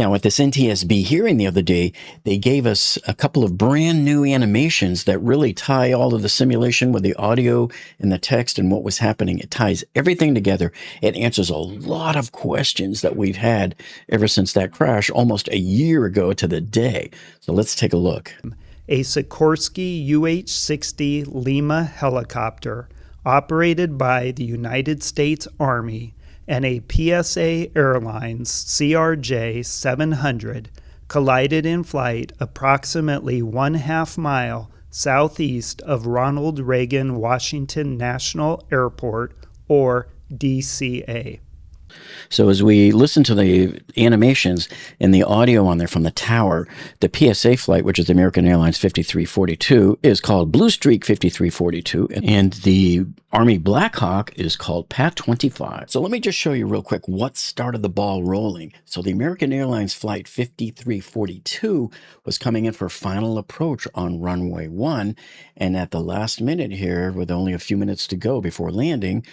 Now, at this NTSB hearing the other day, they gave us a couple of brand new animations that really tie all of the simulation with the audio and the text and what was happening. It ties everything together. It answers a lot of questions that we've had ever since that crash almost a year ago to the day. So let's take a look. A Sikorsky UH-60 Lima helicopter operated by the United States Army and a PSA Airlines CRJ 700 collided in flight approximately 1/2 mile southeast of Ronald Reagan Washington National Airport, or DCA. So as we listen to the animations and the audio on there from the tower, the PSA flight, which is the American Airlines 5342, is called Blue Streak 5342, and the Army Black Hawk is called Pat 25. So let me just show you real quick what started the ball rolling. So the American Airlines Flight 5342 was coming in for final approach on runway 1, and at the last minute here, with only a few minutes to go before landing,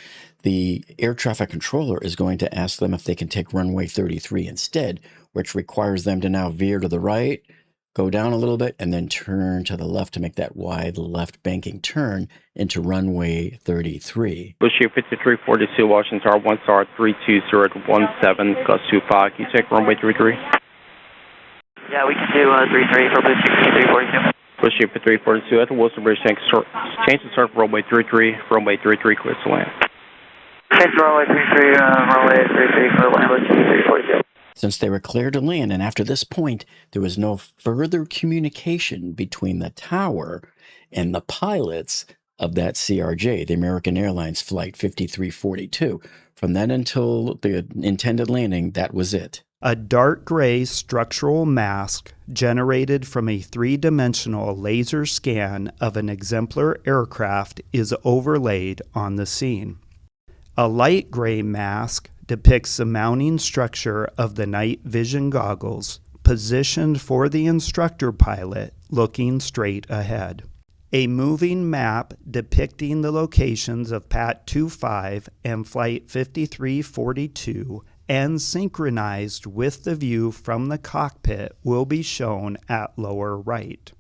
the air traffic controller is going to ask them if they can take runway 33 instead, which requires them to now veer to the right, go down a little bit, and then turn to the left to make that wide left banking turn into runway 33. Blue Streak 5342, Washington Tower, 1 star 32017, gust 25. Can you take runway 33? Yeah, we can do 33 for Blue Streak 5342. Blue Streak 5342 at the Wilson Bridge, change the start for runway 33, clear to land. Change runway 33, runway 33 for land, Blue Streak 5342. Since they were clear to land, and after this point, there was no further communication between the tower and the pilots of that CRJ, the American Airlines Flight 5342. From then until the intended landing, that was it. A dark gray structural mask generated from a three-dimensional laser scan of an exemplar aircraft is overlaid on the scene. A light gray mask depicts the mounting structure of the night vision goggles positioned for the instructor pilot looking straight ahead. A moving map depicting the locations of Pat 25 and Flight 5342 and synchronized with the view from the cockpit will be shown at lower right.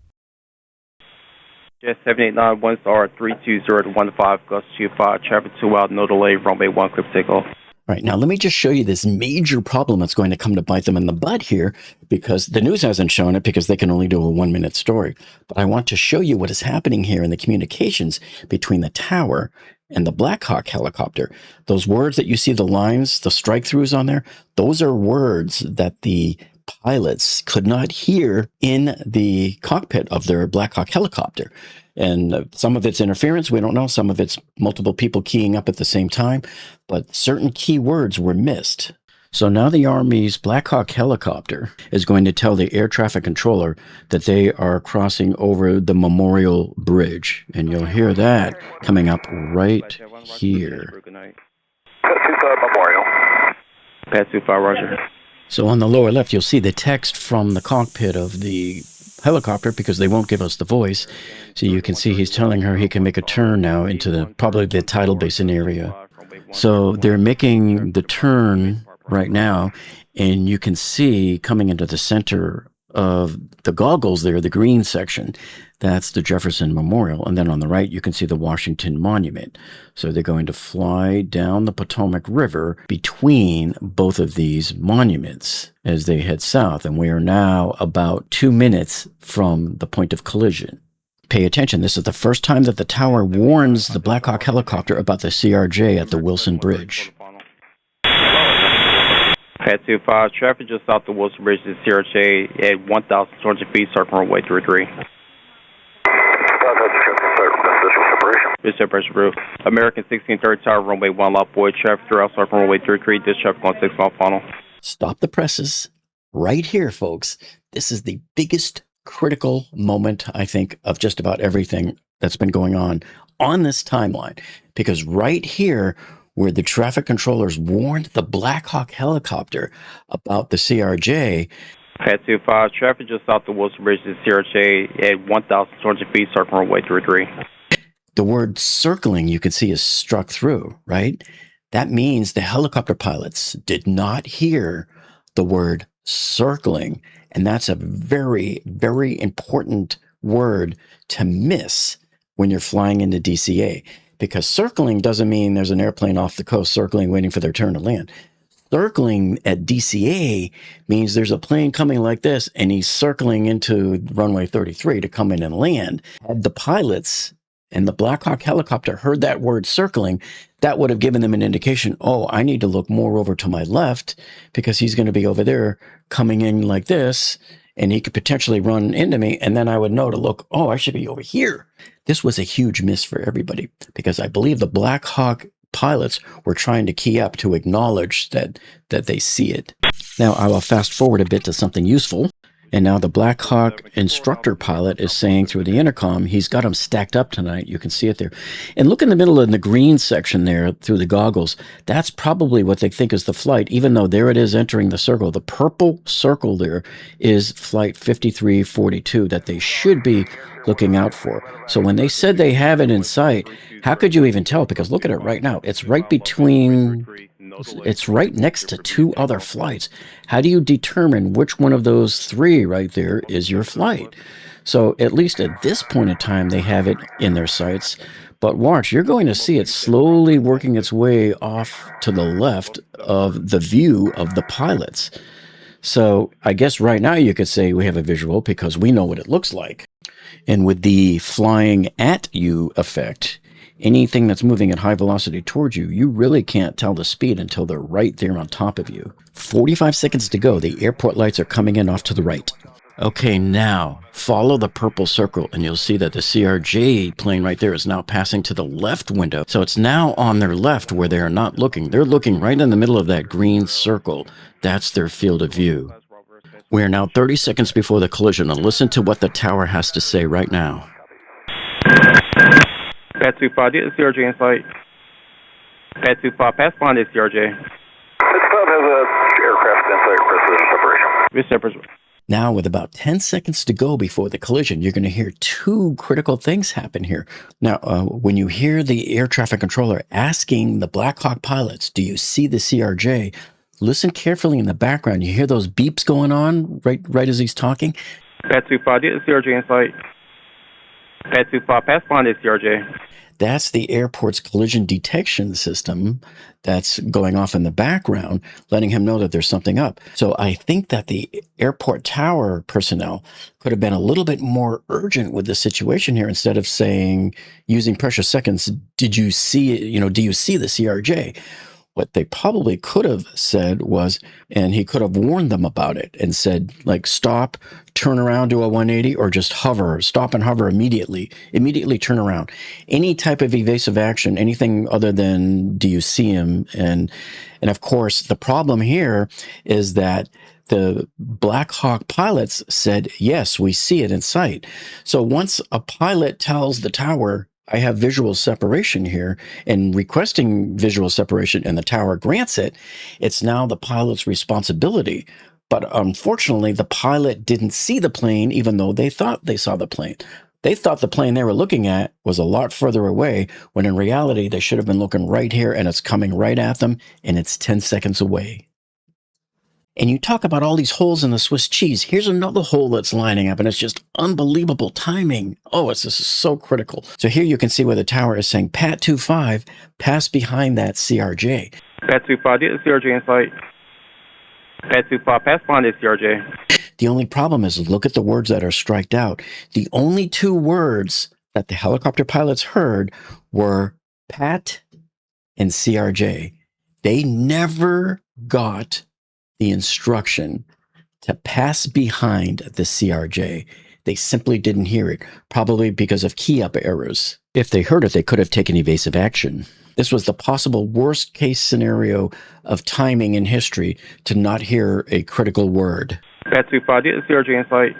Jet 789, 1 star 32015, gust 25, traffic 2 out, no delay, runway 1, clear for takeoff. All right, now let me just show you this major problem that's going to come to bite them in the butt here, because the news hasn't shown it because they can only do a 1-minute story. But I want to show you what is happening here in the communications between the tower and the Blackhawk helicopter. Those words that you see, the lines, the strike-throughs on there, those are words that the pilots could not hear in the cockpit of their Blackhawk helicopter. And some of it's interference, we don't know. Some of it's multiple people keying up at the same time, but certain key words were missed. So now the Army's Blackhawk helicopter is going to tell the air traffic controller that they are crossing over the Memorial Bridge. And you'll hear that coming up right here. Pat 25 Memorial. Pat 25, roger. So on the lower left, you'll see the text from the cockpit of the helicopter, because they won't give us the voice. So you can see he's telling her he can make a turn now into probably the tidal basin area. So they're making the turn right now, and you can see coming into the center of the goggles there, the green section, that's the Jefferson Memorial. And then on the right, you can see the Washington Monument. So they're going to fly down the Potomac River between both of these monuments as they head south. And we are now about 2 minutes from the point of collision. Pay attention. This is the first time that the tower warns the Blackhawk helicopter about the CRJ at the Wilson Bridge. Pat 25, traffic just south of Wilson Bridge to CRJ at 1,200 feet, start from runway 33. This separation roof. American 1630 Tower, runway 1, lot boy, traffic throughout, start from runway 33, this traffic on 6 mile final. Stop the presses right here, folks. This is the biggest critical moment, I think, of just about everything that's been going on this timeline, because right here, where the traffic controllers warned the Blackhawk helicopter about the CRJ. Pat 25, traffic just south of Wilson Bridge to CRJ at 1,200 feet, start from runway 33. The word circling, you can see, is struck through, right? That means the helicopter pilots did not hear the word circling. And that's a very, very important word to miss when you're flying into DCA, because circling doesn't mean there's an airplane off the coast circling, waiting for their turn to land. Circling at DCA means there's a plane coming like this, and he's circling into runway 33 to come in and land. Had the pilots and the Black Hawk helicopter heard that word circling, that would have given them an indication, oh, I need to look more over to my left because he's going to be over there coming in like this, and he could potentially run into me, and then I would know to look, oh, I should be over here. This was a huge miss for everybody because I believe the Black Hawk pilots were trying to key up to acknowledge that they see it. Now I will fast forward a bit to something useful. And now the Black Hawk instructor pilot is saying through the intercom, he's got them stacked up tonight. You can see it there. And look in the middle in the green section there through the goggles. That's probably what they think is the flight, even though there it is entering the circle. The purple circle there is flight 5342 that they should be looking out for. So when they said they have it in sight, how could you even tell? Because look at it right now. It's right between... It's right next to two other flights. How do you determine which one of those three right there is your flight? So at least at this point in time, they have it in their sights. But watch, you're going to see it slowly working its way off to the left of the view of the pilots. So I guess right now you could say we have a visual because we know what it looks like. And with the flying at you effect, anything that's moving at high velocity towards you, you really can't tell the speed until they're right there on top of you. 45 seconds to go. The airport lights are coming in off to the right. Okay, now follow the purple circle and you'll see that the CRJ plane right there is now passing to the left window. So it's now on their left where they are not looking. They're looking right in the middle of that green circle. That's their field of view. We are now 30 seconds before the collision, and listen to what the tower has to say right now. Pad 25, get the CRJ in sight. Pad 25, pass behind the CRJ. Pad 25 has a aircraft in sight for separation. Now, with about 10 seconds to go before the collision, you're going to hear two critical things happen here. Now, when you hear the air traffic controller asking the Black Hawk pilots, do you see the CRJ? Listen carefully in the background. You hear those beeps going on right as he's talking? Pad 25, get the CRJ in sight. Pad 25, pass behind the CRJ. That's the airport's collision detection system that's going off in the background, letting him know that there's something up. So I think that the airport tower personnel could have been a little bit more urgent with the situation here instead of saying, using precious seconds, did you see it? Do you see the CRJ? What they probably could have said was, and he could have warned them about it and said, like, stop, turn around, do a 180, or just hover, stop and hover immediately turn around. Any type of evasive action, anything other than, do you see him? And of course, the problem here is that the Black Hawk pilots said, yes, we see it in sight. So once a pilot tells the tower, I have visual separation here, and requesting visual separation and the tower grants it, it's now the pilot's responsibility. But unfortunately, the pilot didn't see the plane, even though they thought they saw the plane. They thought the plane they were looking at was a lot further away, when in reality, they should have been looking right here, and it's coming right at them, and it's 10 seconds away. And you talk about all these holes in the Swiss cheese. Here's another hole that's lining up, and it's just unbelievable timing. Oh, this is so critical. So here you can see where the tower is saying, Pat 25, pass behind that CRJ. Pat 25, get the CRJ in sight. Pat 25, pass behind the CRJ. The only problem is, look at the words that are striked out. The only two words that the helicopter pilots heard were Pat and CRJ. They never got the instruction to pass behind the CRJ. They simply didn't hear it, probably because of key-up errors. If they heard it, they could have taken evasive action. This was the possible worst-case scenario of timing in history to not hear a critical word. Pat 25, get the CRJ in sight.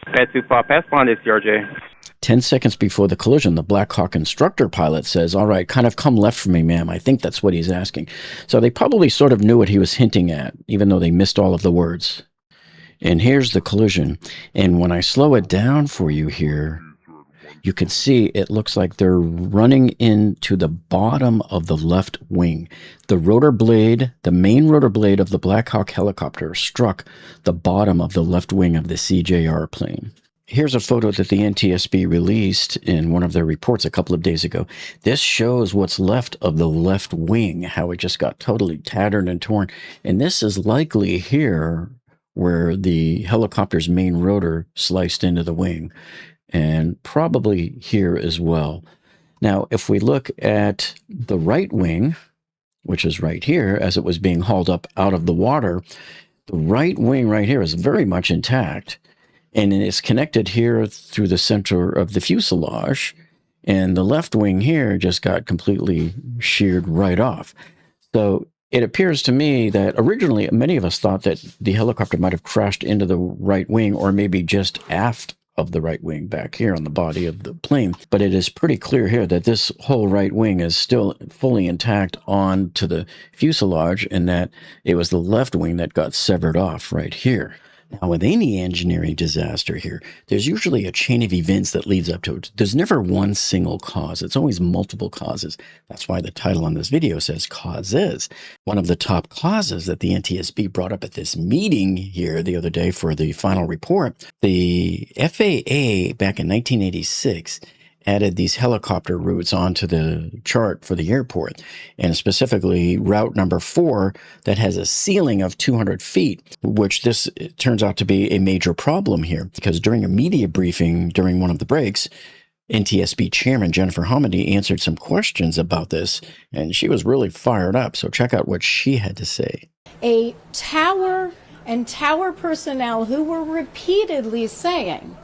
Pat 25, pass behind the CRJ. 10 seconds before the collision, the Black Hawk instructor pilot says, all right, kind of come left for me, ma'am. I think that's what he's asking. So they probably sort of knew what he was hinting at, even though they missed all of the words. And here's the collision. And when I slow it down for you here, you can see it looks like they're running into the bottom of the left wing. The rotor blade, the main rotor blade of the Black Hawk helicopter struck the bottom of the left wing of the CJR plane. Here's a photo that the NTSB released in one of their reports a couple of days ago. This shows what's left of the left wing, how it just got totally tattered and torn. And this is likely here where the helicopter's main rotor sliced into the wing, and probably here as well. Now, if we look at the right wing, which is right here, as it was being hauled up out of the water, the right wing right here is very much intact. And it's connected here through the center of the fuselage. And the left wing here just got completely sheared right off. So it appears to me that originally many of us thought that the helicopter might have crashed into the right wing, or maybe just aft of the right wing back here on the body of the plane. But it is pretty clear here that this whole right wing is still fully intact onto the fuselage, and that it was the left wing that got severed off right here. Now, with any engineering disaster here, there's usually a chain of events that leads up to it. There's never one single cause. It's always multiple causes. That's why the title on this video says causes. One of the top causes that the NTSB brought up at this meeting here the other day for the final report, the FAA back in 1986 added these helicopter routes onto the chart for the airport, and specifically route number 4 that has a ceiling of 200 feet, which this turns out to be a major problem here, because during a media briefing during one of the breaks, NTSB Chairman Jennifer Homandy answered some questions about this, and she was really fired up. So check out what she had to say. A tower and tower personnel who were repeatedly saying,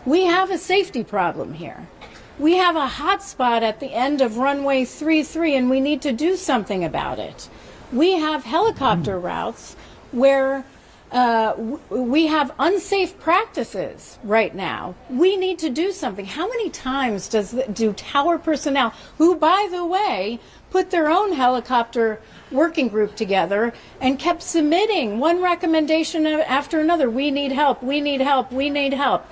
we have a safety problem here. We have a hot spot at the end of runway 33 and we need to do something about it. We have helicopter routes where we have unsafe practices right now. We need to do something. How many times do tower personnel, who, by the way, put their own helicopter working group together and kept submitting one recommendation after another, we need help, we need help, we need help,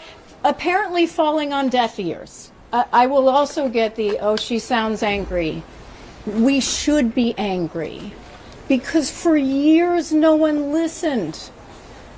apparently falling on deaf ears. I will also get the, oh, she sounds angry. We should be angry because for years no one listened.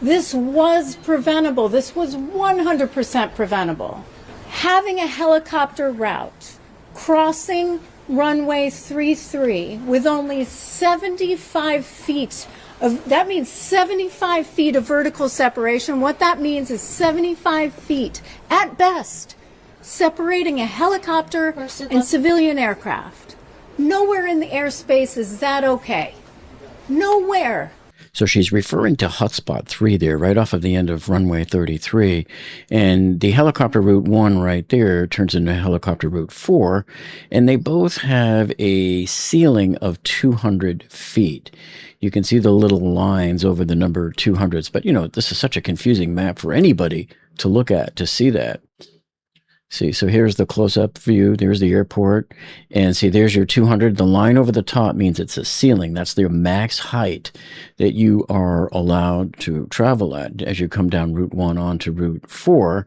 This was preventable. This was 100% preventable. Having a helicopter route crossing runway 33 with only 75 feet of, that means 75 feet of vertical separation. What that means is 75 feet at best separating a helicopter and civilian aircraft. Nowhere in the airspace is that okay. Nowhere. So she's referring to hotspot 3 there, right off of the end of runway 33. And the helicopter route 1 right there turns into helicopter route 4. And they both have a ceiling of 200 feet. You can see the little lines over the number 200s. But, you know, this is such a confusing map for anybody to look at, to see that. See, so here's the close-up view. There's the airport. And see, there's your 200. The line over the top means it's a ceiling. That's the max height that you are allowed to travel at as you come down Route 1 onto Route 4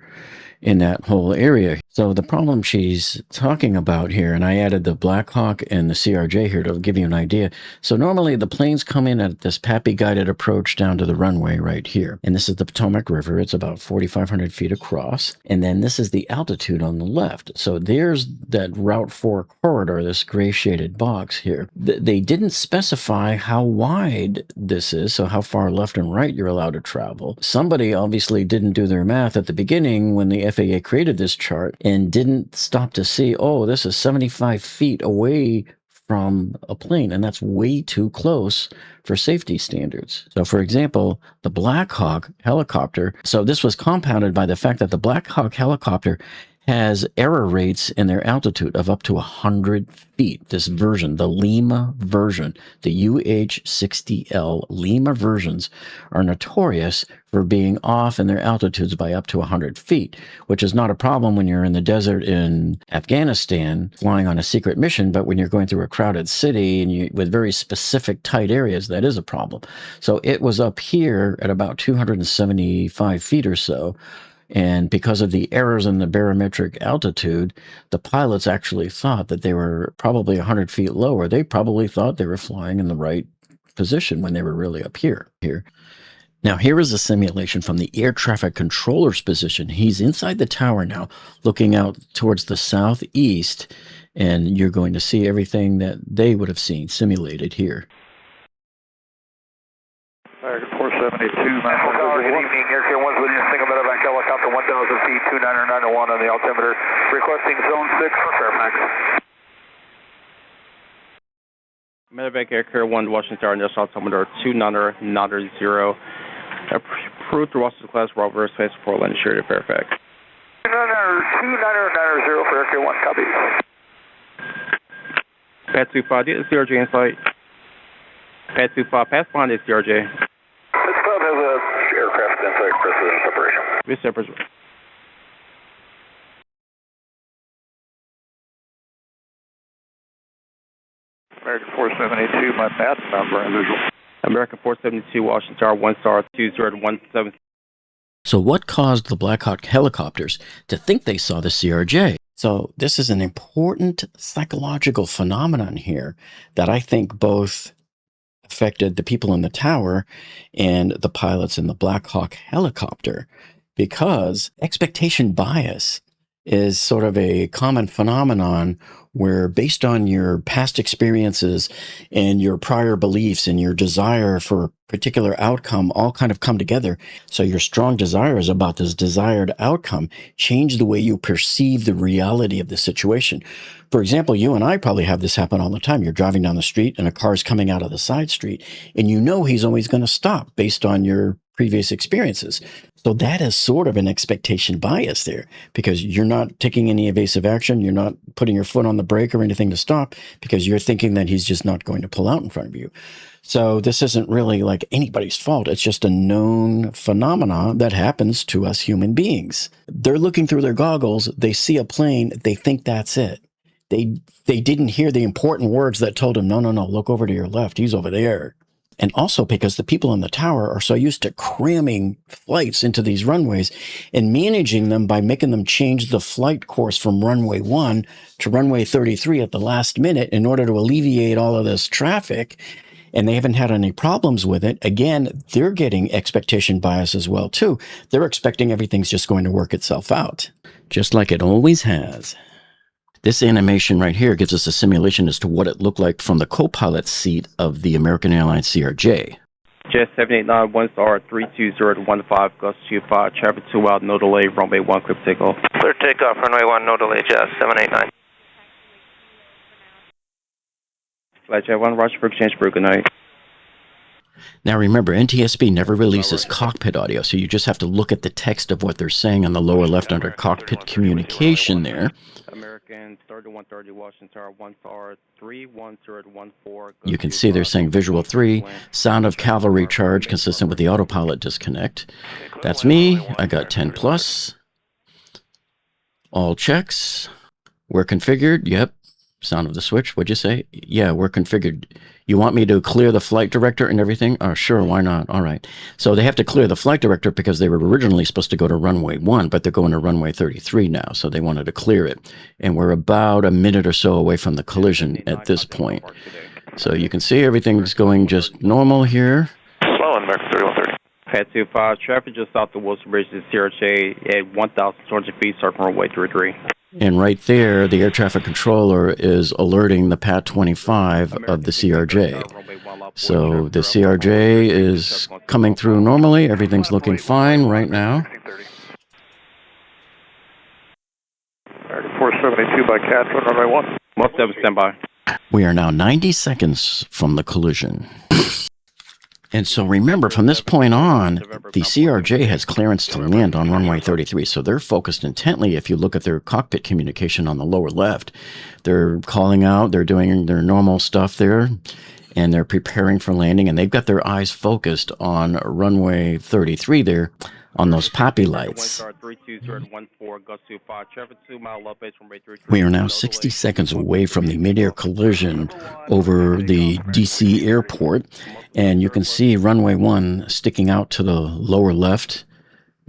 in that whole area. So the problem she's talking about here, and I added the Blackhawk and the CRJ here to give you an idea. So normally the planes come in at this PAPI guided approach down to the runway right here. And this is the Potomac River. It's about 4,500 feet across. And then this is the altitude on the left. So there's that Route 4 corridor, this gray shaded box here. They didn't specify how wide this is, so how far left and right you're allowed to travel. Somebody obviously didn't do their math at the beginning when the FAA created this chart and didn't stop to see, oh, this is 75 feet away from a plane, and that's way too close for safety standards. So, for example, the Blackhawk helicopter, so this was compounded by the fact that the Blackhawk helicopter has error rates in their altitude of up to 100 feet. This version, the Lima version, the UH-60L Lima versions are notorious for being off in their altitudes by up to 100 feet, which is not a problem when you're in the desert in Afghanistan flying on a secret mission, but when you're going through a crowded city and with very specific tight areas, that is a problem. So it was up here at about 275 feet or so, And because of the errors in the barometric altitude, the pilots actually thought that they were probably 100 feet lower. They probably thought they were flying in the right position when they were really up here. Now, here is a simulation from the air traffic controller's position. He's inside the tower now, looking out towards the southeast, and you're going to see everything that they would have seen simulated here. American 472, good evening. Aircare 1's with you, single medevac helicopter, 1,000 feet, 29901 on the altimeter, requesting zone 6 for Fairfax. Medevac Aircare 1, Washington Tower, initial altimeter 29990. Approved through Washington class, Robert Space for Land Shared at Fairfax. 29990 for Aircare 1, copy. Pad 25, do you have the CRJ in sight? Pad 25, pass behind the CRJ. This club has a aircraft in sight, precision separation. This separation. American 472, my path number and visual. American 472, Washington Tower, 1 star, 2017. So what caused the Blackhawk helicopters to think they saw the CRJ? So this is an important psychological phenomenon here that I think both affected the people in the tower and the pilots in the Blackhawk helicopter, because expectation bias is sort of a common phenomenon where, based on your past experiences and your prior beliefs and your desire for a particular outcome all kind of come together. So your strong desires about this desired outcome change the way you perceive the reality of the situation. For example, you and I probably have this happen all the time. You're driving down the street and a car's coming out of the side street, and you know he's always going to stop based on your previous experiences. So that is sort of an expectation bias there, because you're not taking any evasive action. You're not putting your foot on the brake or anything to stop, because you're thinking that he's just not going to pull out in front of you. So this isn't really like anybody's fault. It's just a known phenomena that happens to us human beings. They're looking through their goggles. They see a plane. They think that's it. They didn't hear the important words that told them, no, look over to your left. He's over there. And also because the people in the tower are so used to cramming flights into these runways and managing them by making them change the flight course from runway 1 to runway 33 at the last minute in order to alleviate all of this traffic. And they haven't had any problems with it. Again, they're getting expectation bias as well, too. They're expecting everything's just going to work itself out, just like it always has. This animation right here gives us a simulation as to what it looked like from the co-pilot seat of the American Airlines CRJ. Jet 789, 1 star, 32015, gust 25, traffic 2 out, no delay, runway 1, clear takeoff. Clear takeoff, runway 1, no delay, Jet 789. Flight Jet 1, Roger for exchange, good night. Now remember, NTSB never releases cockpit audio, so you just have to look at the text of what they're saying on the lower left under cockpit communication there. American 3130, Washington Tower, 1 star, 31014. You can see they're saying visual 3, sound of cavalry charge consistent with the autopilot disconnect. That's me. I got 10 plus. All checks. We're configured. Yep. Sound of the switch. What'd you say? Yeah, we're configured. You want me to clear the flight director and everything? Oh, sure, why not? All right. So they have to clear the flight director because they were originally supposed to go to runway 1, but they're going to runway 33 now, so they wanted to clear it. And we're about a minute or so away from the collision at this point. So you can see everything's going just normal here. Slow on American 3130. Pad 25, traffic just off the Wilson Bridge to CRJ at 1,200 feet, circle runway 33. And right there, the air traffic controller is alerting the PAT 25 of the CRJ. So the CRJ is coming through normally. Everything's looking fine right now. American 472 by CAT, runway 1. 17, stand by. We are now 90 seconds from the collision. And so remember, from this point on, the CRJ has clearance to land on runway 33. So they're focused intently. If you look at their cockpit communication on the lower left, they're calling out, they're doing their normal stuff there, and they're preparing for landing. And they've got their eyes focused on runway 33 there on those poppy lights. We are now 60 seconds away from the midair collision over the DC airport, and you can see runway 1 sticking out to the lower left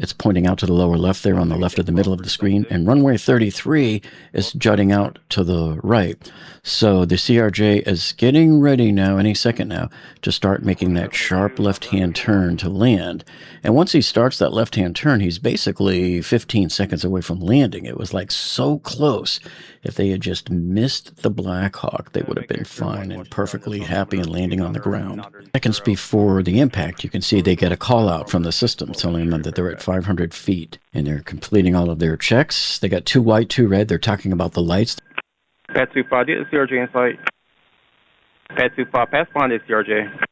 It's pointing out to the lower left there on the left of the middle of the screen, and runway 33 is jutting out to the right. So the CRJ is getting ready now, any second now, to start making that sharp left-hand turn to land. And once he starts that left-hand turn, he's basically 15 seconds away from landing. It was like so close. If they had just missed the Black Hawk, they would have been fine and perfectly happy and landing on the ground. Seconds before the impact, you can see they get a call out from the system telling them that they're at 500 feet and they're completing all of their checks. They got 2 white, 2 red. They're talking about the lights. Pat 25, get the CRJ in sight. Pat 25, pass behind the CRJ.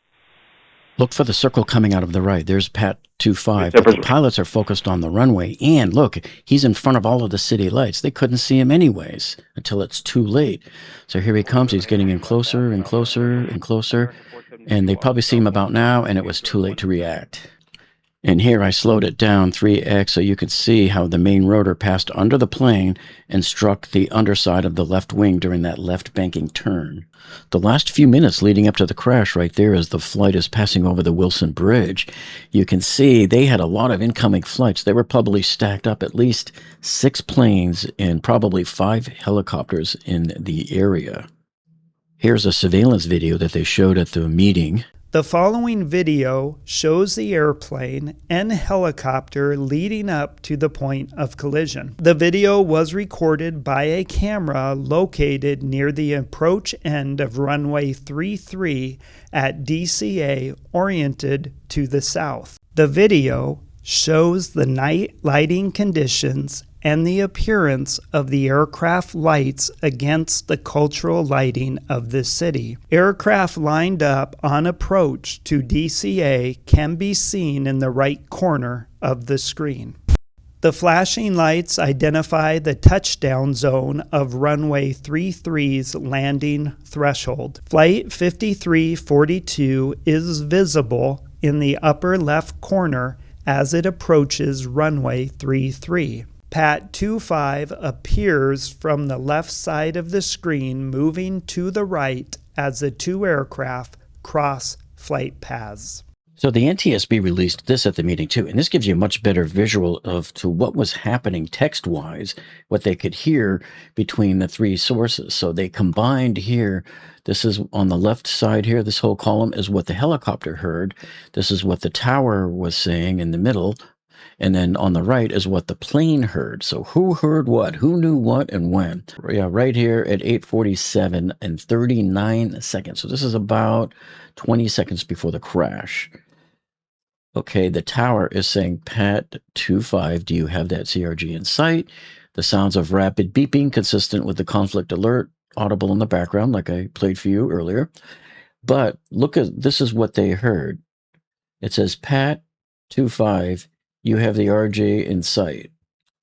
Look for the circle coming out of the right. There's Pat 25, but the pilots are focused on the runway. And look, he's in front of all of the city lights. They couldn't see him anyways until it's too late. So here he comes. He's getting in closer and closer and closer. And they probably see him about now, and it was too late to react. And here I slowed it down 3x so you could see how the main rotor passed under the plane and struck the underside of the left wing during that left banking turn. The last few minutes leading up to the crash right there as the flight is passing over the Wilson Bridge, you can see they had a lot of incoming flights. They were probably stacked up at least 6 planes and probably 5 helicopters in the area. Here's a surveillance video that they showed at the meeting. The following video shows the airplane and helicopter leading up to the point of collision. The video was recorded by a camera located near the approach end of runway 33 at DCA oriented to the south. The video shows the night lighting conditions and the appearance of the aircraft lights against the cultural lighting of the city. Aircraft lined up on approach to DCA can be seen in the right corner of the screen. The flashing lights identify the touchdown zone of runway 33's landing threshold. Flight 5342 is visible in the upper left corner as it approaches runway 33. Pat 25 appears from the left side of the screen, moving to the right as the 2 aircraft cross flight paths. So the NTSB released this at the meeting too, and this gives you a much better visual of to what was happening text-wise, what they could hear between the 3 sources. So they combined here. This is on the left side here. This whole column is what the helicopter heard. This is what the tower was saying in the middle. And then on the right is what the plane heard. So who heard what? Who knew what and when? Yeah, right here at 8:47 and 39 seconds. So this is about 20 seconds before the crash. Okay, the tower is saying, Pat 25, do you have that CRJ in sight? The sounds of rapid beeping consistent with the conflict alert, audible in the background, like I played for you earlier. But look at, this is what they heard. It says, Pat 25, you have the RJ in sight.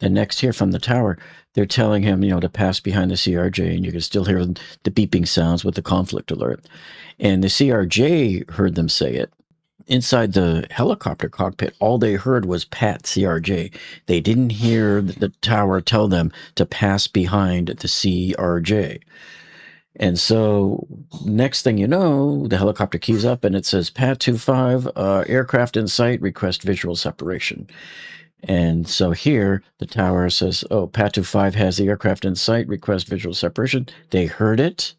And next here from the tower, they're telling him, to pass behind the CRJ, and you can still hear the beeping sounds with the conflict alert. And the CRJ heard them say it. Inside the helicopter cockpit, all they heard was Pat CRJ. They didn't hear the tower tell them to pass behind the CRJ. And so next thing you know, the helicopter keys up and it says, Pat 25, aircraft in sight, request visual separation. And so here the tower says, oh, Pat 25 has the aircraft in sight, request visual separation. They heard it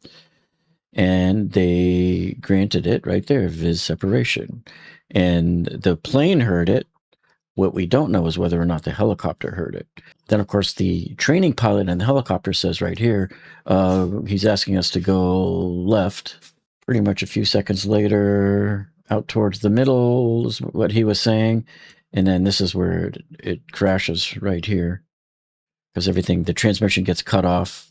and they granted it right there, vis separation. And the plane heard it. What we don't know is whether or not the helicopter heard it. Then, of course, the training pilot in the helicopter says right here, he's asking us to go left. Pretty much a few seconds later, out towards the middle is what he was saying. And then this is where it crashes right here because the transmission gets cut off.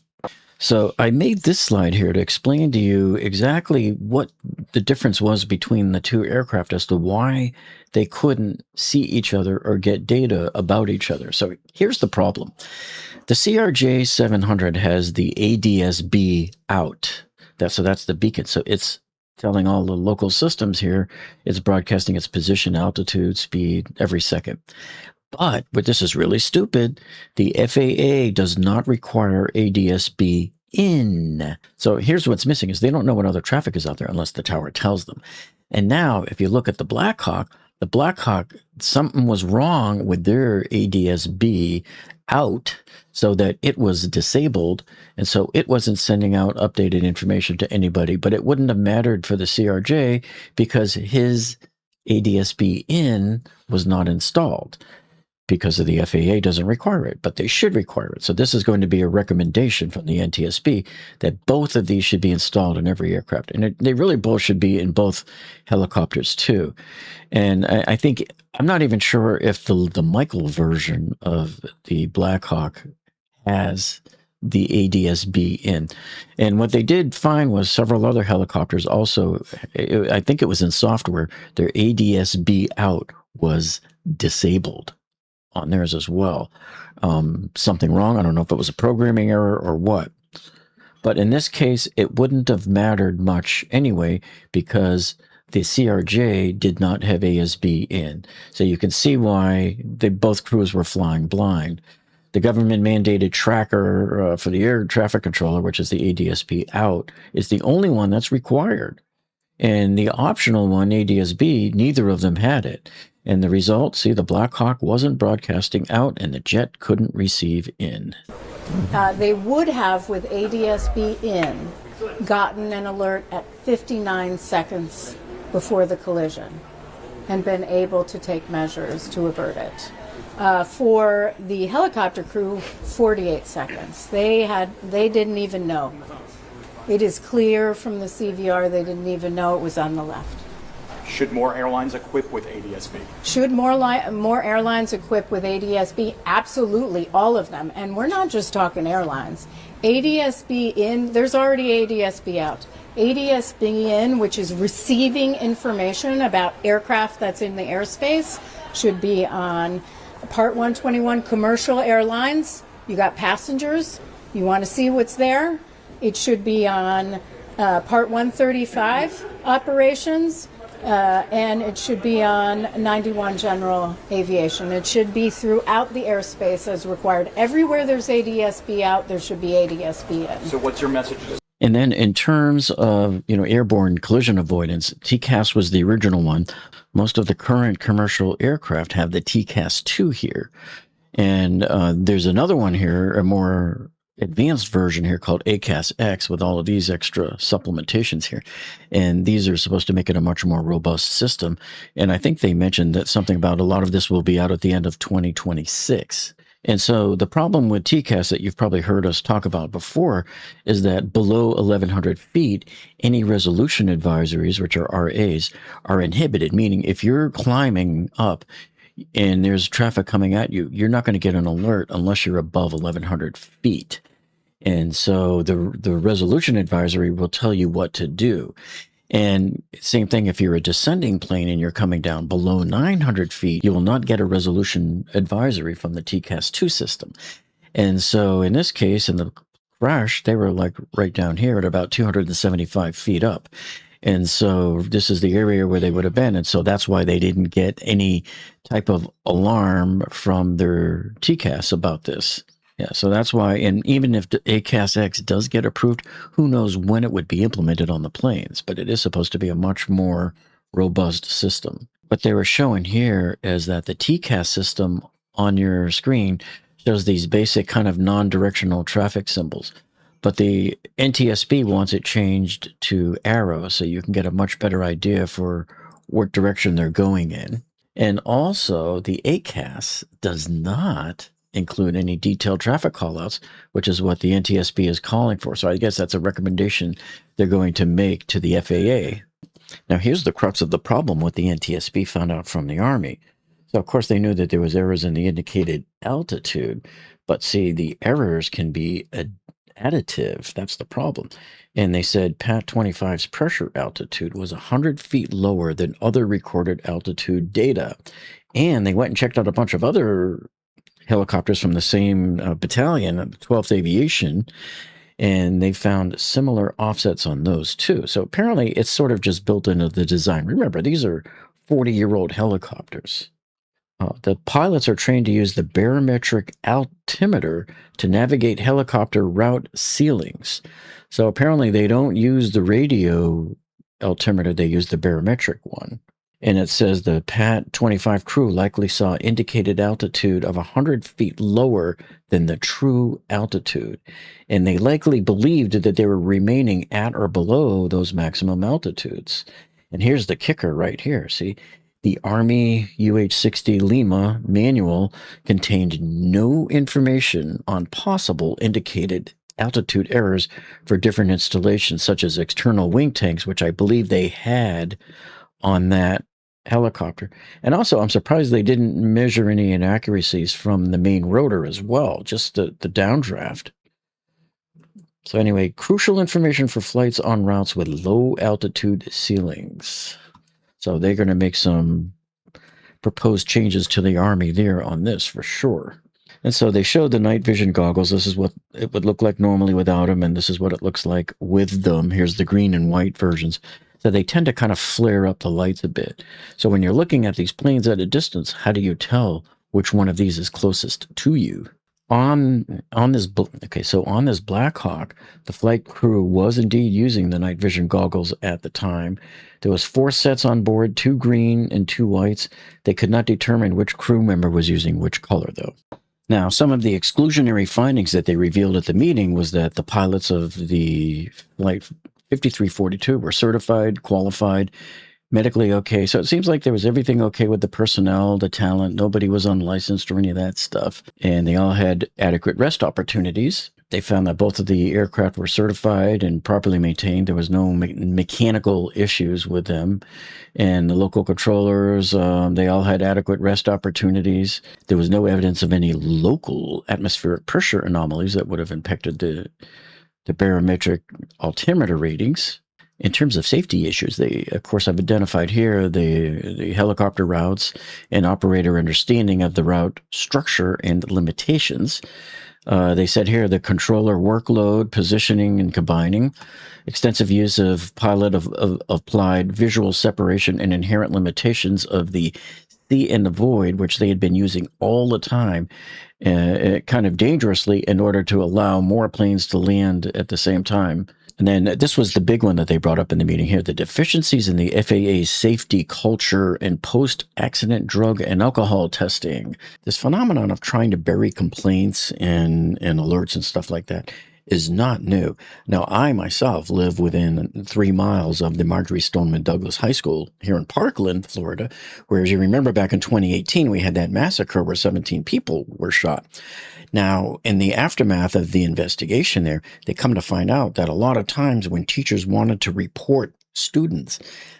So I made this slide here to explain to you exactly what the difference was between the 2 aircraft as to why they couldn't see each other or get data about each other. So here's the problem. The CRJ 700 has the ADSB out. So that's the beacon. So it's telling all the local systems here, it's broadcasting its position, altitude, speed every second. But this is really stupid. The FAA does not require ADSB in. So here's what's missing is they don't know what other traffic is out there unless the tower tells them. And now if you look at the Blackhawk the Blackhawk, something was wrong with their ADSB out so that it was disabled. And so it wasn't sending out updated information to anybody, but it wouldn't have mattered for the CRJ because his ADSB in was not installed because of the FAA doesn't require it, but they should require it. So this is going to be a recommendation from the NTSB that both of these should be installed in every aircraft. And they really both should be in both helicopters too. And I think, I'm not even sure if the Michael version of the Blackhawk has the ADSB in. And what they did find was several other helicopters also, I think it was in software, their ADSB out was disabled on theirs as well. Something wrong. I don't know if it was a programming error or what. But in this case, it wouldn't have mattered much anyway because the CRJ did not have ASB in. So you can see why both crews were flying blind. The government mandated tracker for the air traffic controller, which is the ADSB out, is the only one that's required. And the optional one, ADSB, neither of them had it. And the result, see, the Blackhawk wasn't broadcasting out and the jet couldn't receive in. They would have, with ADSB in, gotten an alert at 59 seconds before the collision and been able to take measures to avert it. For the helicopter crew, 48 seconds. They didn't even know. It is clear from the CVR they didn't even know it was on the left. Should more airlines equip with ADSB? Should more airlines equip with ADSB? Absolutely, all of them. And we're not just talking airlines. ADSB in, there's already ADSB out. ADSB in, which is receiving information about aircraft that's in the airspace, should be on Part 121 commercial airlines. You got passengers, you want to see what's there? It should be on Part 135 operations. And it should be on 91 general aviation. It should be throughout the airspace as required. Everywhere there's ADSB out, there should be ADSB in. So what's your message? And then in terms of, airborne collision avoidance, TCAS was the original one. Most of the current commercial aircraft have the TCAS 2 here. And there's another one here, a more advanced version here called ACAS X with all of these extra supplementations here. And these are supposed to make it a much more robust system. And I think they mentioned that something about a lot of this will be out at the end of 2026. And so the problem with TCAS that you've probably heard us talk about before is that below 1,100 feet, any resolution advisories, which are RAs, are inhibited, meaning if you're climbing up and there's traffic coming at you, you're not going to get an alert unless you're above 1,100 feet. And so the resolution advisory will tell you what to do. And same thing, if you're a descending plane and you're coming down below 900 feet, you will not get a resolution advisory from the TCAS 2 system. And so in this case, in the crash, they were like right down here at about 275 feet up. And so this is the area where they would have been. And so that's why they didn't get any type of alarm from their TCAS about this. Yeah, so that's why, and even if the ACAS X does get approved, who knows when it would be implemented on the planes, but it is supposed to be a much more robust system. What they were showing here is that the TCAS system on your screen shows these basic kind of non-directional traffic symbols, but the NTSB wants it changed to arrows so you can get a much better idea for what direction they're going in. And also, the ACAS does not include any detailed traffic callouts, which is what the NTSB is calling for. So I guess that's a recommendation they're going to make to the FAA. Now, here's the crux of the problem what the NTSB found out from the Army. So, of course, they knew that there was errors in the indicated altitude, but see, the errors can be additive. That's the problem. And they said Pat 25's pressure altitude was 100 feet lower than other recorded altitude data. And they went and checked out a bunch of other helicopters from the same battalion, 12th Aviation, and they found similar offsets on those too. So apparently it's sort of just built into the design. Remember, these are 40-year-old helicopters. The pilots are trained to use the barometric altimeter to navigate helicopter route ceilings. So apparently they don't use the radio altimeter, they use the barometric one. And it says the PAT 25 crew likely saw indicated altitude of 100 feet lower than the true altitude. And they likely believed that they were remaining at or below those maximum altitudes. And here's the kicker right here. See, the Army UH-60 Lima manual contained no information on possible indicated altitude errors for different installations, such as external wing tanks, which I believe they had on that helicopter. And also, I'm surprised they didn't measure any inaccuracies from the main rotor as well, just the downdraft. So anyway, crucial information for flights on routes with low altitude ceilings. So they're going to make some proposed changes to the Army there on this for sure. And so they showed the night vision goggles. This is what it would look like normally without them, and this is what it looks like with them. Here's the green and white versions. So they tend to kind of flare up the lights a bit. So when you're looking at these planes at a distance, how do you tell which one of these is closest to you? On this Blackhawk, the flight crew was indeed using the night vision goggles at the time. There was 4 sets on board, 2 green and 2 whites. They could not determine which crew member was using which color, though. Now, some of the exclusionary findings that they revealed at the meeting was that the pilots of the Flight 5342 were certified, qualified, medically okay. So it seems like there was everything okay with the personnel, the talent. Nobody was unlicensed or any of that stuff. And they all had adequate rest opportunities. They found that both of the aircraft were certified and properly maintained. There was no mechanical issues with them. And the local controllers, they all had adequate rest opportunities. There was no evidence of any local atmospheric pressure anomalies that would have impacted the barometric altimeter readings. In terms of safety issues, they, of course, have identified here the helicopter routes and operator understanding of the route structure and limitations. They said here the controller workload, positioning, and combining, extensive use of pilot of applied visual separation and inherent limitations of the see and avoid, which they had been using all the time, kind of dangerously in order to allow more planes to land at the same time. And then this was the big one that they brought up in the meeting here, the deficiencies in the FAA safety culture and post-accident drug and alcohol testing. This phenomenon of trying to bury complaints and alerts and stuff like that is not new. Now, I myself live within 3 miles of the Marjorie Stoneman Douglas High School here in Parkland, Florida, where, as you remember, back in 2018, we had that massacre where 17 people were shot. Now, in the aftermath of the investigation there, they come to find out that a lot of times when teachers wanted to report students,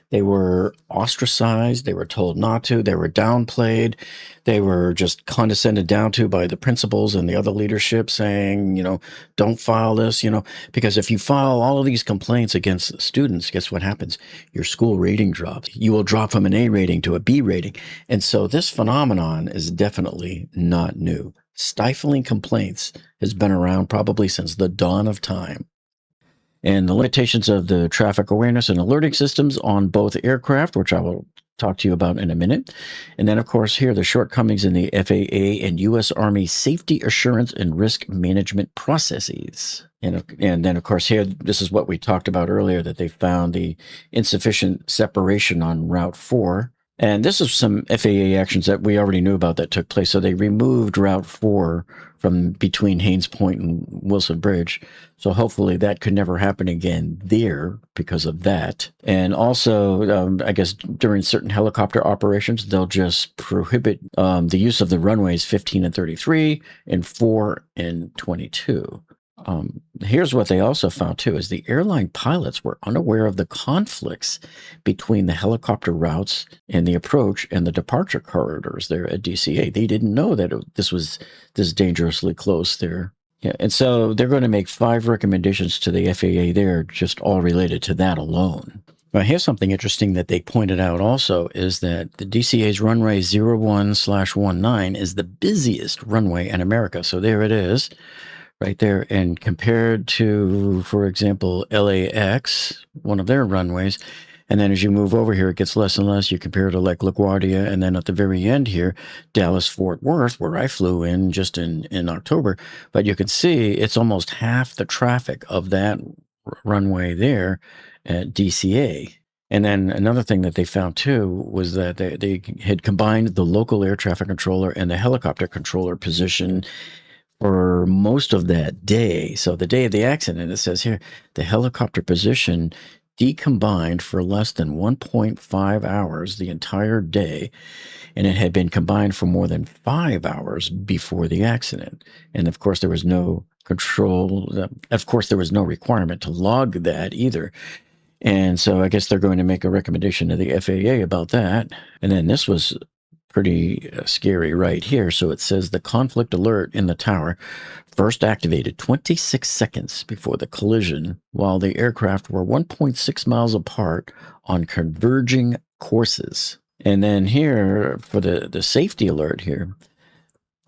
they were ostracized, they were told not to, they were downplayed, they were just condescended down to by the principals and the other leadership saying, don't file this, because if you file all of these complaints against the students, guess what happens? Your school rating drops. You will drop from an A rating to a B rating. And so this phenomenon is definitely not new. Stifling complaints has been around probably since the dawn of time. And the limitations of the traffic awareness and alerting systems on both aircraft, which I will talk to you about in a minute. And then, of course, here are the shortcomings in the FAA and U.S. Army safety assurance and risk management processes. And then, of course, here, this is what we talked about earlier, that they found the insufficient separation on Route 4. And this is some FAA actions that we already knew about that took place. So they removed Route 4 from between Haynes Point and Wilson Bridge. So hopefully that could never happen again there because of that. And also, I guess during certain helicopter operations, they'll just prohibit the use of the runways 15 and 33 and 4 and 22. Here's what they also found too, is the airline pilots were unaware of the conflicts between the helicopter routes and the approach and the departure corridors there at DCA. They didn't know that this was this dangerously close there. Yeah, and so they're going to make 5 recommendations to the FAA there, just all related to that alone. Now, here's something interesting that they pointed out also, is that the DCA's runway 01/19 is the busiest runway in America. So there it is. Right there, and compared to, for example, LAX, one of their runways, and then as you move over here, it gets less and less. You compare it to like LaGuardia, and then at the very end here, Dallas-Fort Worth, where I flew in just in October. But you can see it's almost half the traffic of that runway there at DCA. And then another thing that they found too was that they had combined the local air traffic controller and the helicopter controller position for most of that day. So the day of the accident, it says here, the helicopter position decombined for less than 1.5 hours the entire day, and it had been combined for more than 5 hours before the accident. And of course, there was no control. Of course, there was no requirement to log that either. And so I guess they're going to make a recommendation to the FAA about that. And then this was pretty scary right here. So it says the conflict alert in the tower first activated 26 seconds before the collision, while the aircraft were 1.6 miles apart on converging courses. And then here for the safety alert here,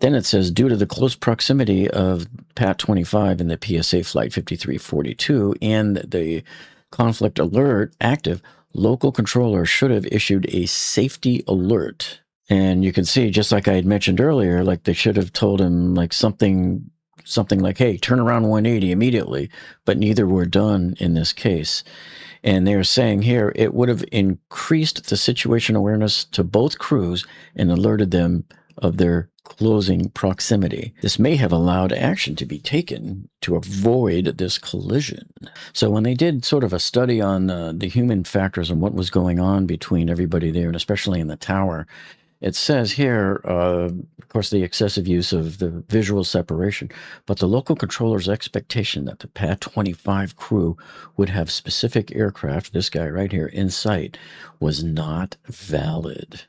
then it says, due to the close proximity of PAT 25 and the PSA Flight 5342 and the conflict alert active, local controller should have issued a safety alert. And you can see, just like I had mentioned earlier, like they should have told him like something like, hey, turn around 180 immediately, but neither were done in this case. And they're saying here, it would have increased the situation awareness to both crews and alerted them of their closing proximity. This may have allowed action to be taken to avoid this collision. So when they did sort of a study on the human factors and what was going on between everybody there, and especially in the tower, it says here, of course, the excessive use of the visual separation, but the local controller's expectation that the PAT 25 crew would have specific aircraft, this guy right here, in sight, was not valid.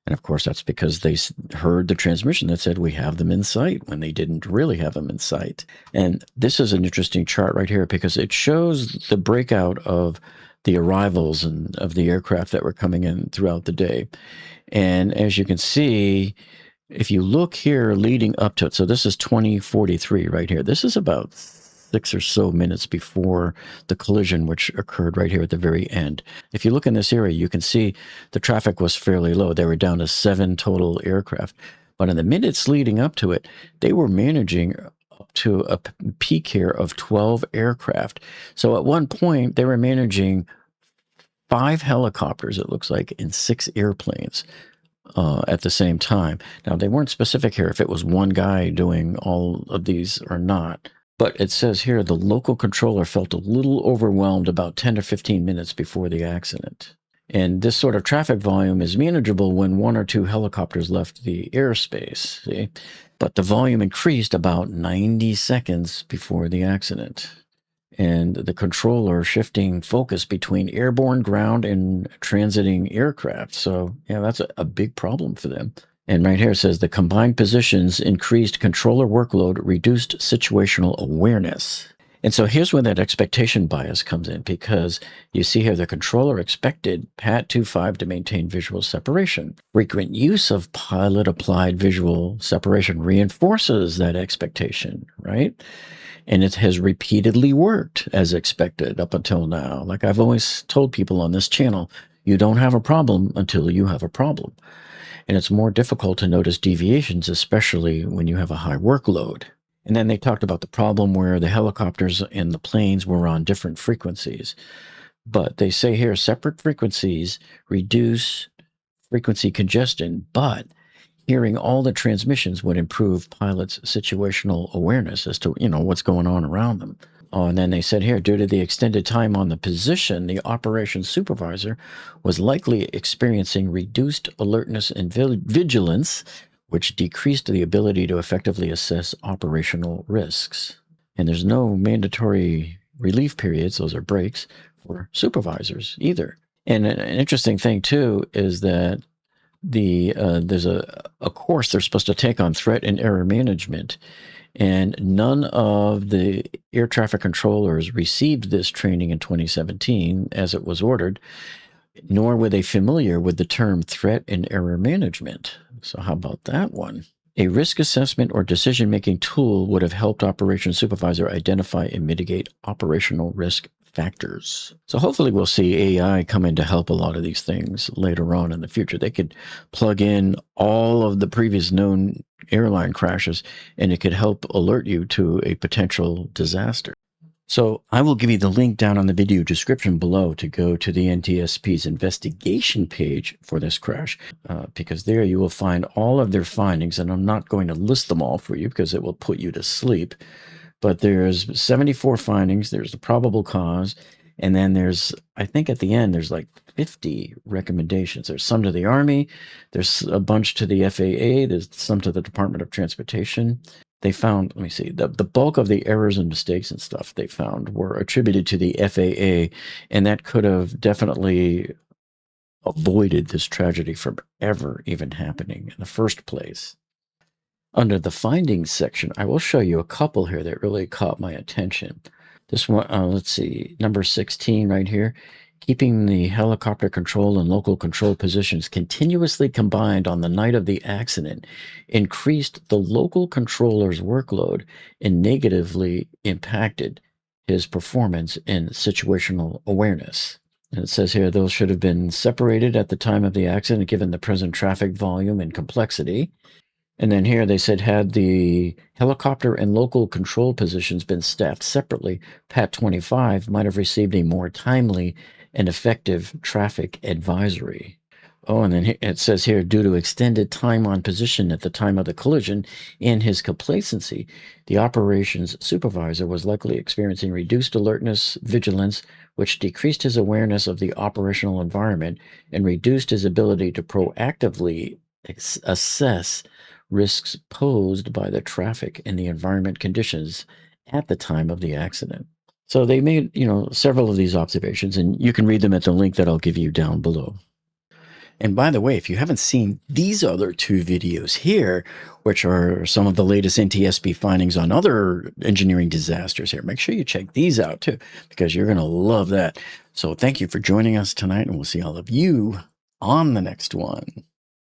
And of course, that's because they heard the transmission that said we have them in sight when they didn't really have them in sight. And this is an interesting chart right here because it shows the breakout of the arrivals and of the aircraft that were coming in throughout the day. And as you can see, if you look here leading up to it, so this is 2043 right here. This is about 6 or so minutes before the collision, which occurred right here at the very end. If you look in this area, you can see the traffic was fairly low. They were down to 7 total aircraft. But in the minutes leading up to it, they were managing up to a peak here of 12 aircraft. So at one point, they were managing 5 helicopters, it looks like, and 6 airplanes at the same time. Now, they weren't specific here if it was one guy doing all of these or not. But it says here the local controller felt a little overwhelmed about 10 to 15 minutes before the accident. And this sort of traffic volume is manageable when 1 or 2 helicopters left the airspace, see? But the volume increased about 90 seconds before the accident. And the controller shifting focus between airborne, ground, and transiting aircraft. So, yeah, that's a big problem for them. And right here it says the combined positions increased controller workload, reduced situational awareness. And so here's where that expectation bias comes in, because you see here the controller expected PAT 25 to maintain visual separation. Frequent use of pilot-applied visual separation reinforces that expectation, right? And it has repeatedly worked as expected up until now. Like I've always told people on this channel, you don't have a problem until you have a problem. And it's more difficult to notice deviations, especially when you have a high workload. And then they talked about the problem where the helicopters and the planes were on different frequencies. But they say here separate frequencies reduce frequency congestion, but hearing all the transmissions would improve pilots' situational awareness as to, what's going on around them. Oh, and then they said here, due to the extended time on the position, the operations supervisor was likely experiencing reduced alertness and vigilance, which decreased the ability to effectively assess operational risks. And there's no mandatory relief periods, those are breaks, for supervisors either. And an interesting thing, too, is that there's a course they're supposed to take on threat and error management. And none of the air traffic controllers received this training in 2017 as it was ordered, nor were they familiar with the term threat and error management. So how about that one? A risk assessment or decision-making tool would have helped operations supervisor identify and mitigate operational risk factors. So hopefully we'll see AI come in to help a lot of these things later on in the future. They could plug in all of the previous known airline crashes, and it could help alert you to a potential disaster. So I will give you the link down on the video description below to go to the NTSB's investigation page for this crash, because there you will find all of their findings, and I'm not going to list them all for you because it will put you to sleep. But there's 74 findings, there's the probable cause, and then there's, I think at the end, there's like 50 recommendations. There's some to the Army, there's a bunch to the FAA, there's some to the Department of Transportation. They found, let me see, the bulk of the errors and mistakes and stuff they found were attributed to the FAA, and that could have definitely avoided this tragedy from ever even happening in the first place. Under the findings section, I will show you a couple here that really caught my attention. This one, let's see, number 16 right here. Keeping the helicopter control and local control positions continuously combined on the night of the accident increased the local controller's workload and negatively impacted his performance in situational awareness. And it says here, those should have been separated at the time of the accident given the present traffic volume and complexity. And then here they said, had the helicopter and local control positions been staffed separately, PAT 25 might have received a more timely and effective traffic advisory. Oh, and then it says here, due to extended time on position at the time of the collision and his complacency, the operations supervisor was likely experiencing reduced alertness, vigilance, which decreased his awareness of the operational environment and reduced his ability to proactively assess risks posed by the traffic and the environment conditions at the time of the accident. So they made, several of these observations, and you can read them at the link that I'll give you down below. And by the way, if you haven't seen these other two videos here, which are some of the latest NTSB findings on other engineering disasters here, make sure you check these out too, because you're going to love that. So thank you for joining us tonight, and we'll see all of you on the next one.